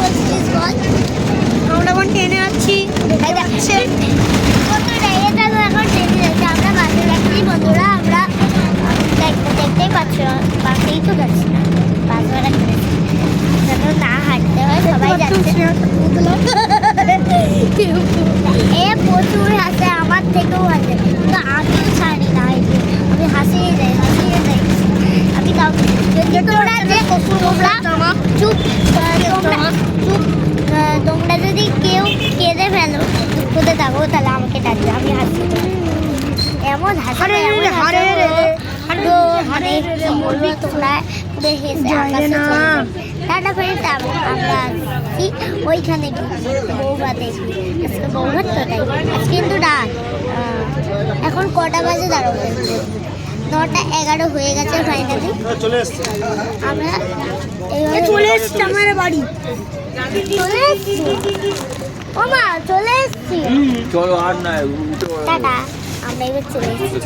বলছিস বল? আমরা এখন ট্রেনে যাচ্ছি। এটা তো এখন ট্রেনে যাচ্ছে, আমরা বাসে যাচ্ছি বন্ধুরা। আমরা দেখতেই পাচ্ছ, বাসেই তো যাচ্ছি না, বাস ভাড়া করেছি যেন না হাঁটতে হয়। সবাই যাচ্ছে, এ প্রচুর হাসে, আমার থেকেও হাসে, কিন্তু আমিও ছাড়ি না। আমি হাসিয়ে যাই। আমি তোমরা চুপ, তোমরা যদি কেউ কেঁদে ফেলো, দুঃখতে থাকো, তাহলে আমাকে ডাকবে, আমি হাসি। এমন হাসি তোমরা হেসে টাটা ফ্রেন্ডস। আমরা আসছি ওইখানে বৌভাত দেখি। আজকে বৌভাত তো তাই, আজকে কিন্তু ডাক। এখন কটা বাজে দাঁড়াবো? 9:11 হয়ে গেছে ফাইনালি। আমরা চলে এসছি আমার বাড়ি। চলে এসছি, ও মা চলে এসছি। চলো আর না টাটা, আমরা এবার চলে এসছি।